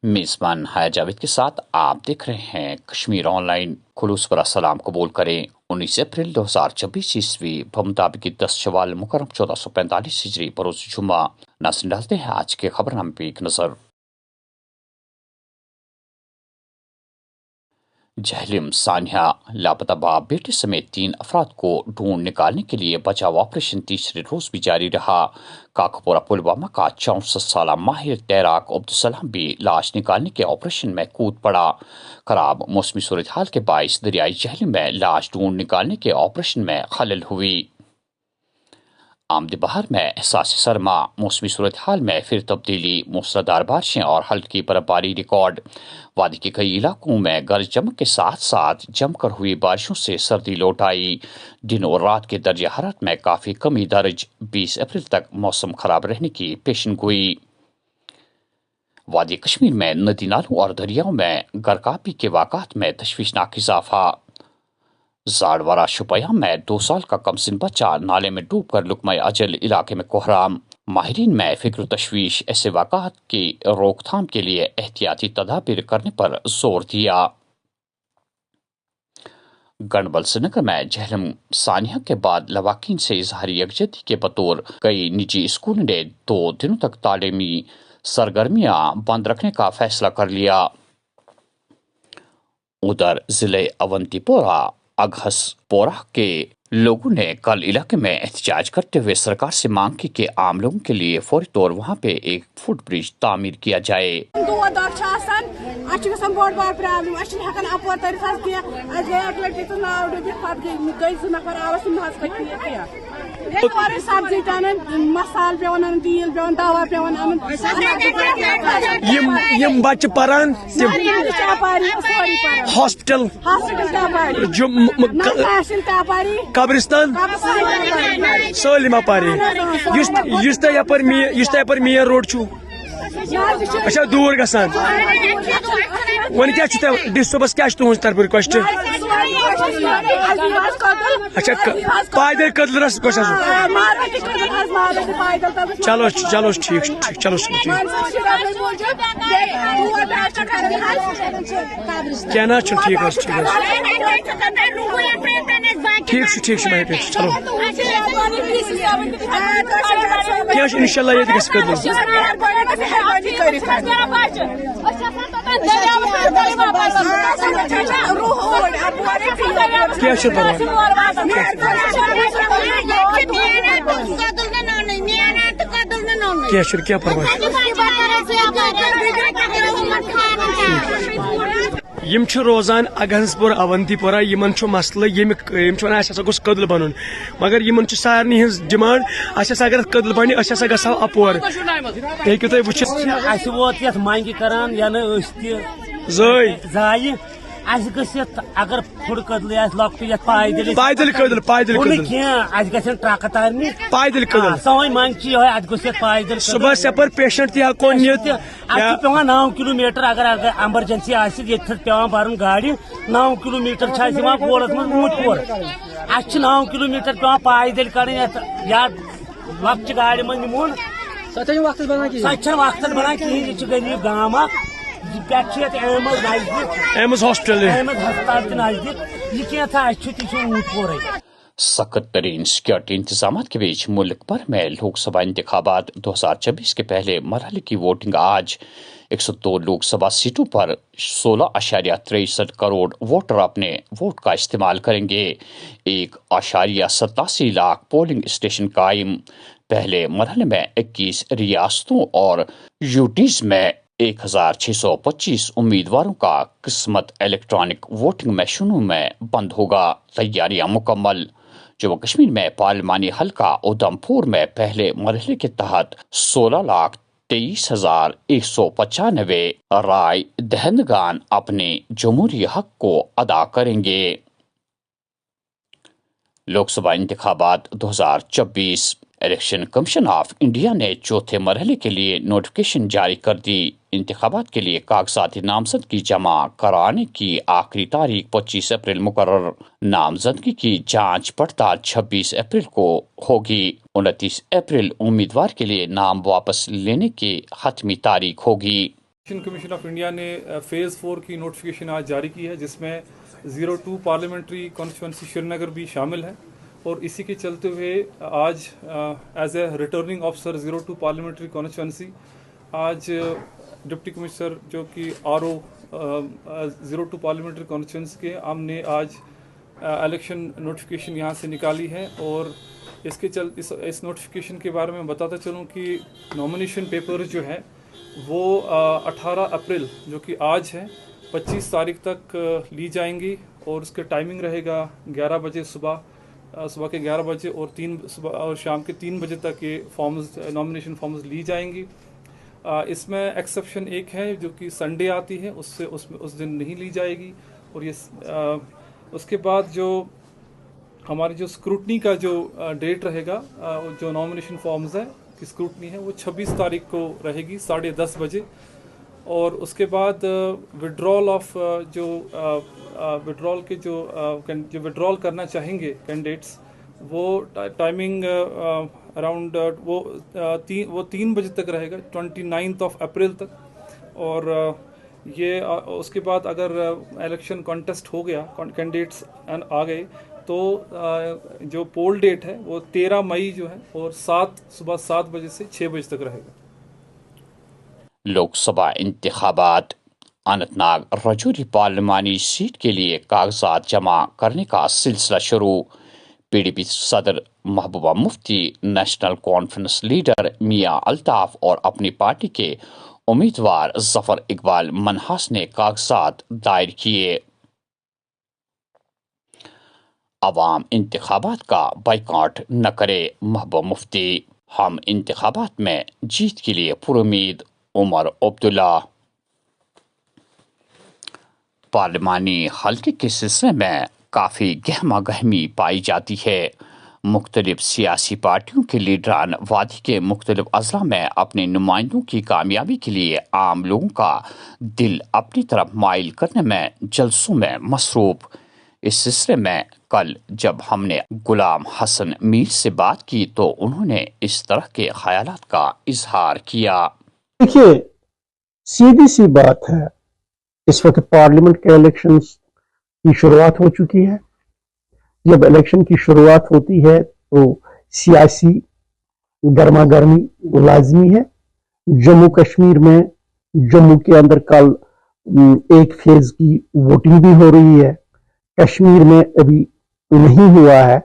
मेजबान हाया जावेद के साथ आप देख रहे हैं कश्मीर ऑनलाइन। खुलूस पर अस्सलाम कबूल करें। 19 अप्रैल 2026 ईस्वी बमुताबिक 10 शवाल मुकर्रम 1445 हिजरी बरोज जुम्मा। नाज़रीन डालते हैं आज के खबरनामे पे एक नजर। जहलम सानिया लापता बाप बेटे समेत 3 अफराद को ढूंढ निकालने के लिए बचाव ऑपरेशन तीसरे रोज भी जारी रहा। काकपोरा पुलवामा का 64 साल माहिर तैराक अब्दुलसलाम भी लाश निकालने के ऑपरेशन में कूद पड़ा। खराब मौसमी सूरत हाल के बायस दरियाई जहलम में लाश ढूंढ निकालने के ऑपरेशन में खलल हुई। आमद बहार में एहसास सरमा, मौसमी सूरत हाल में फिर तब्दीली, मूसलाधार बारिशें और हल्की बर्फबारी रिकॉर्ड। वादी के कई इलाकों में गरज चमक के साथ साथ जमकर हुई बारिशों से सर्दी लौट आई। दिन और रात के दर्जा हरारत में काफ़ी कमी दर्ज। 20 अप्रैल तक मौसम खराब रहने की पेशनगोई। वादी कश्मीर में नदी नालों और दरियाओं में गरकापी के वाक़ात में तशवीशनाक इजाफा। जाड़वारा शुपया में 2 साल का कमसिन बच्चा नाले में डूबकर लुकमा अजल, इलाके में कोहराम। माहिरीन में फिक्र तशवीश, ऐसे वाक़ात की रोकथाम के लिए एहतियाती तदाबीर करने पर जोर दिया। गणबल श्रीनगर में जहलम सानिया के बाद लवाकिन से इजहारी यकजहती के बतौर कई निजी स्कूलों ने 2 दिनों तक तालीमी सरगर्मियां बंद रखने का फैसला कर लिया। उधर जिले अवंतीपोरा अघसपोरा के लोगों ने कल इलाके में एहतजाज करते हुए सरकार से मांग की कि आम लोगों के लिए फौरी तौर वहां पे एक फुट ब्रिज तामीर किया जाए। सब्जी मसाल तेल दवा बच्चे परान हॉस्पिटल कब्रिस्तान सलम अपारी यपर मेन रोड अच्छा दूर गसान वन क्या डिस सुबह क्या तुज तरफ रिक्वेस्ट अच्छा पैदल कदल रस चलो चलो ठीक चलो क्या ना ठीक ठीक चलो क्या इंशाल्लाह ये क्या परवाह यम रोजान अगहसपुर अवंतीपोरा यमन मसल यम गोस कदल बन मगर यमन सारे हज डिमांड अगर कदल बन गो अपोर हेकु तुम वो मांग कर जाय अगर फुड़ कदल पैदल ट्रक तारनी पैदल सवै मांग पैदल सुबह सपर पेशेंट तको पे 9 किलोमीटर अगर एमरजेंसी पे भर गाड़ी 9 किलोमीटर बोलस मूतपुर 9 किलोमीटर पे पैदल कर लक्च गाड़ी मन निमोन वक्त बना कहें गरीब गाँव एम्स हॉस्पिटल नजदीक यह मूतपुर सख्त तरीन सिक्योरिटी इंतजाम के बीच मुल्क भर में लोकसभा इंतखाबात 2026 के पहले मरहले की वोटिंग आज। 102 लोकसभा सीटों पर 16.63 करोड़ वोटर अपने वोट का इस्तेमाल करेंगे। 1.87 लाख पोलिंग स्टेशन कायम। पहले मरहले में 21 रियासतों और यूटीज में 1625 उम्मीदवारों का किस्मत इलेक्ट्रॉनिक वोटिंग मशीनों में बंद होगा। तैयारियां मुकम्मल। जम्मू कश्मीर में पार्लिमानी हल्का उधमपुर में पहले मरहले के तहत 16,23,195 राय दहंदगान अपने जमहूरी हक को अदा करेंगे। लोकसभा इंतखाबात 2024। इलेक्शन कमीशन ऑफ इंडिया ने चौथे मरहले के लिए नोटिफिकेशन जारी कर दी। इंतखाबात के लिए कागजात नामजद की जमा कराने की आखिरी तारीख 25 अप्रैल मुकर्रर। नामजदगी की जांच पड़ताल 26 अप्रैल को होगी। 29 अप्रैल उम्मीदवार के लिए नाम वापस लेने की हतमी तारीख होगी। इलेक्शन कमीशन ऑफ इंडिया ने फेज़ 4 की नोटिफिकेशन आज जारी की है, जिसमें 02 पार्लियामेंट्री कॉन्स्टिट्यूंसी श्रीनगर भी शामिल है। और इसी के चलते हुए आज as a returning officer 02 parliamentary constituency आज डिप्टी कमिश्नर जो कि RO 02 पार्लियामेंट्री कॉन्स्टिट्यूंसी के हमने आज इलेक्शन नोटिफिकेशन यहाँ से निकाली है। और इसके इस नोटिफिकेशन के बारे में बताता चलूँ कि नॉमिनेशन पेपर जो है वो 18 अप्रैल जो कि आज है 25 तारीख तक ली जाएंगी। और उसका टाइमिंग रहेगा 11 बजे सुबह के 11 बजे और सुबह और शाम के 3 बजे तक ये फॉर्म्स नॉमिनेशन फॉर्म्स ली जाएंगी। इसमें एक्सेप्शन एक है जो कि संडे आती है, उस दिन नहीं ली जाएगी। और ये उसके बाद जो हमारी जो स्क्रूटनी का जो डेट रहेगा, जो नॉमिनेशन फॉर्म्स है की स्क्रूटनी है वो 26 तारीख को रहेगी 10:30 बजे। और उसके बाद विड्रॉल ऑफ जो विड्रॉल के जो विड्रॉल करना चाहेंगे कैंडिडेट्स वो टाइमिंग अराउंड वो 3 बजे तक रहेगा 29 अप्रैल तक। और ये उसके बाद अगर इलेक्शन कॉन्टेस्ट हो गया, कैंडिडेट्स आ गए, तो जो पोल डेट है वो 13 मई जो है और सुबह 7 बजे से 6 बजे तक रहेगा। लोकसभा इंतखाबात अनंतनाग रजौरी पार्लिमानी सीट के लिए कागजात जमा करने का सिलसिला शुरू। PDP सदर Mehbooba Mufti, national conference leader मियां अल्ताफ और अपनी पार्टी के उम्मीदवार जफर इकबाल मनहास ने कागजात दायर किए। अवाम इंतखाबात का बाइकॉट न करे, महबूबा मुफ्ती। हम इंतखाबात में जीत के लिए पुरुमीद, उमर अब्दुल्ला। पार्लिमानी हल्के के सिलसिले में काफ़ी गहमा गहमी पाई जाती है। मुख्तलिफ सियासी पार्टियों के लीडरान वादी के मुख्तलिफ अजला में अपने नुमाइंदों की कामयाबी के लिए आम लोगों का दिल अपनी तरफ माइल करने में जलसों में मसरूफ। इस सिलसिले में कल जब हमने गुलाम हसन मीर से बात की तो उन्होंने इस तरह के ख्यालात का इजहार किया। देखिए, सीधी सी बात है, इस वक्त पार्लियामेंट के इलेक्शंस की शुरुआत हो चुकी है। जब इलेक्शन की शुरुआत होती है तो सियासी गर्मा गर्मी लाजमी है। जम्मू कश्मीर में, जम्मू के अंदर कल एक फेज की वोटिंग भी हो रही है। कश्मीर में अभी नहीं हुआ है,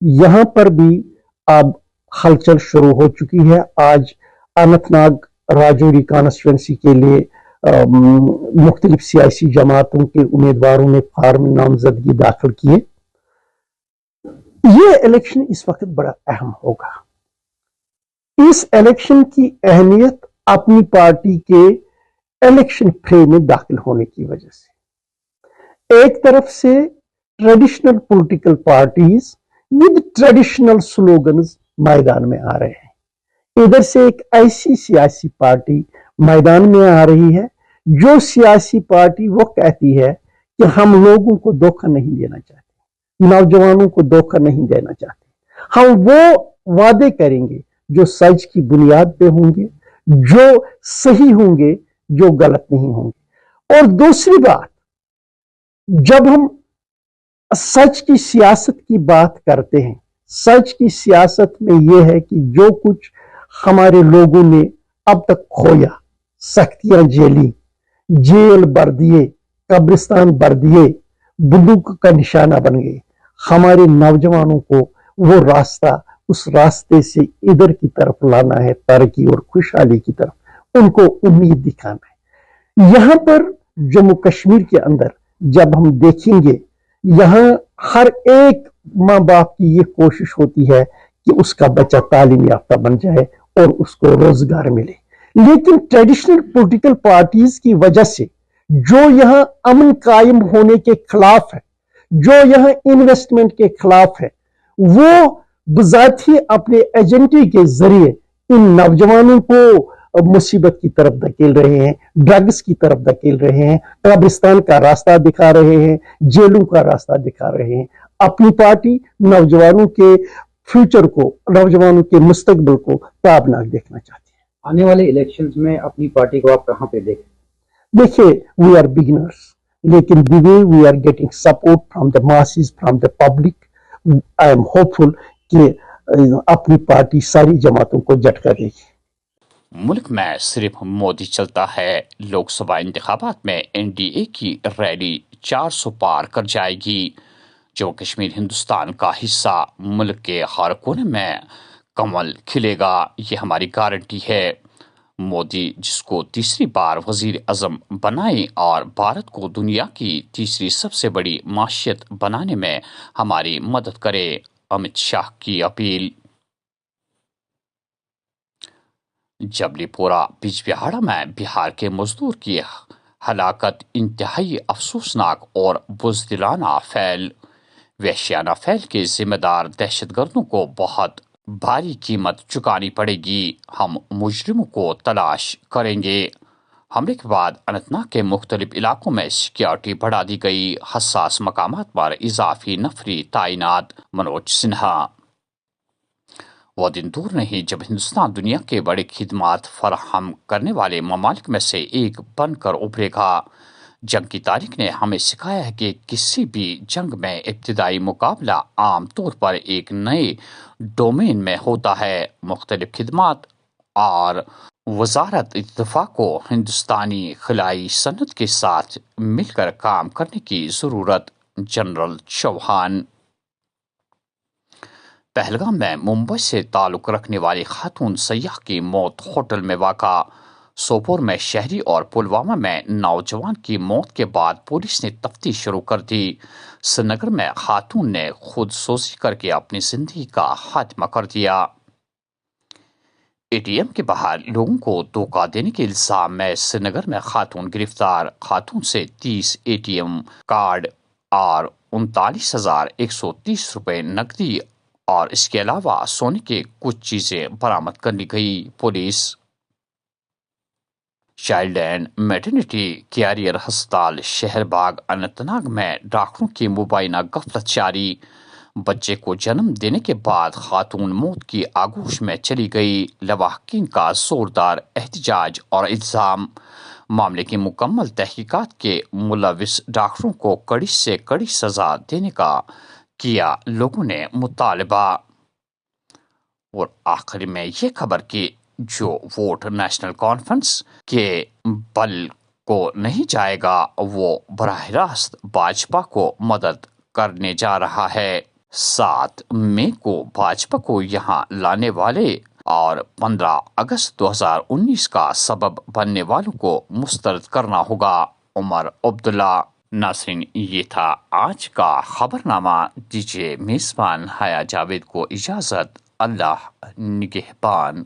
यहाँ पर भी अब हलचल शुरू हो चुकी है। आज अनंतनाग राजौरी कॉन्स्टिट्यूंसी के लिए मुख्तलिफ सियासी जमातों के उम्मीदवारों ने फार्म नामजदगी दाखिल किए। ये इलेक्शन इस वक्त बड़ा अहम होगा। इस इलेक्शन की अहमियत अपनी पार्टी के इलेक्शन फ्रेम में दाखिल होने की वजह से, एक तरफ से traditional political parties with traditional slogans मैदान में आ रहे हैं। इधर से एक ऐसी सियासी पार्टी मैदान में आ रही है जो सियासी पार्टी वो कहती है कि हम लोगों को धोखा नहीं देना चाहते, नौजवानों को धोखा नहीं देना चाहते। हम वो वादे करेंगे जो सच की बुनियाद पे होंगे, जो सही होंगे, जो गलत नहीं होंगे। और दूसरी बात, जब हम सच की सियासत की बात करते हैं, सच की सियासत में यह है कि जो कुछ हमारे लोगों ने अब तक खोया, सख्तियां झेली, जेल भर दिए, कब्रिस्तान भर दिए, बंदूक का निशाना बन गए, हमारे नौजवानों को वो रास्ता, उस रास्ते से इधर की तरफ लाना है, तरक्की और खुशहाली की तरफ, उनको उम्मीद दिखाना है। यहां पर जम्मू कश्मीर के अंदर जब हम देखेंगे, यहां हर एक माँ बाप की ये कोशिश होती है कि उसका बच्चा तालीम याफ्ता बन जाए और उसको रोजगार मिले। लेकिन ट्रेडिशनल पॉलिटिकल पार्टीज की वजह से जो यहां अमन कायम होने के खिलाफ है, जो यहां इन्वेस्टमेंट के खिलाफ है, वो बजाती अपने एजेंडे के जरिए इन नौजवानों को मुसीबत की तरफ धकेल रहे हैं, ड्रग्स की तरफ धकेल रहे हैं, कब्रिस्तान का रास्ता दिखा रहे हैं, जेलों का रास्ता दिखा रहे हैं। अपनी पार्टी नौजवानों के फ्यूचर को, नौजवानों के मुस्तकबिल को ताबनाक देखना चाहती है। آنے والے الیکشنز میں اپنی پارٹی کو آپ کہاں پہ دیکھیں؟ देखिए, we are beginners, लेकिन the way we are getting support from the masses, from the public, I am hopeful कि अपनी पार्टी सारी जमातों को झटका देगी। मुल्क में सिर्फ मोदी चलता है। लोकसभा इंतखाबात में एनडीए की रैली 400 पार कर जाएगी। जम्मू कश्मीर हिंदुस्तान का हिस्सा, मुल्क के हर कोने में कमल खिलेगा, ये हमारी गारंटी है। मोदी जिसको तीसरी बार वजीर अजम बनाए और भारत को दुनिया की तीसरी सबसे बड़ी माशियत बनाने में हमारी मदद करे, अमित शाह की अपील। जबलीपुरा बिजबिहाड़ा में बिहार के मजदूर की हलाकत इंतहाई अफसोसनाक और बुज़दिलाना फैल। वहशियाना फैल के जिम्मेदार दहशतगर्दों को बहुत भारी कीमत चुकानी पड़ेगी। हम मुजरिमों को तलाश करेंगे। हमले के बाद अनंतनाग के मुख्तलिफ इलाकों में सिक्योरिटी बढ़ा दी गई। हसास मकामात पर इजाफी नफरी तैनात। मनोज सिन्हा। वो दिन दूर नहीं जब हिंदुस्तान दुनिया के बड़े खिदमात फराहम करने वाले ममालिक में से एक बनकर उभरेगा। जंग की तारीख ने हमें सिखाया है कि किसी भी जंग में इब्तिदाई मुकाबला आम तौर पर एक नए डोमेन में होता है। मुख्तलिफ खिदमात और वजारत इत्तफा को हिंदुस्तानी खिलाई सनत के साथ मिलकर काम करने की ज़रूरत। जनरल चौहान। पहलगाम में मुंबई से ताल्लुक रखने वाली खातून सयाह की मौत होटल में वाक़ा। सोपोर में शहरी और पुलवामा में नौजवान की मौत के बाद पुलिस ने तफ्तीश शुरू कर दी। श्रीनगर में खातून ने खुद सोजी करके अपनी जिंदगी का खात्मा कर दिया। एटीएम के बाहर लोगों को धोखा देने के इल्जाम में श्रीनगर में खातून गिरफ्तार। खातून से 30 एटीएम कार्ड और 39,130 रुपए नकदी और इसके अलावा सोने के कुछ चीजें बरामद कर ली गई। Police. Child and maternity carrier अस्पताल शहरबाग अनंतनाग में डॉक्टरों की मुबैना गफलत जारी। बच्चे को जन्म देने के बाद खातून मौत की आगोश में चली गई। लवाहकीन का जोरदार एहतजाज और इल्जाम। मामले की मुकम्मल तहकीकात के मुलविस डॉक्टरों को कड़ी से कड़ी सजा देने का किया लोगों ने मुतालबा। और आखिर में ये खबर कि जो वोट नेशनल कॉन्फ्रेंस के बल को नहीं जाएगा वो बराह रास्त भाजपा को मदद करने जा रहा है। 7 मई को भाजपा को यहां लाने वाले और 15 अगस्त 2019 का सबब बनने वालों को मुस्तरद करना होगा। उमर अब्दुल्ला। नाज़रीन, ये था आज का खबरनामा। दीजिए मेज़बान हया जावेद को इजाज़त। अल्लाह निगहबान।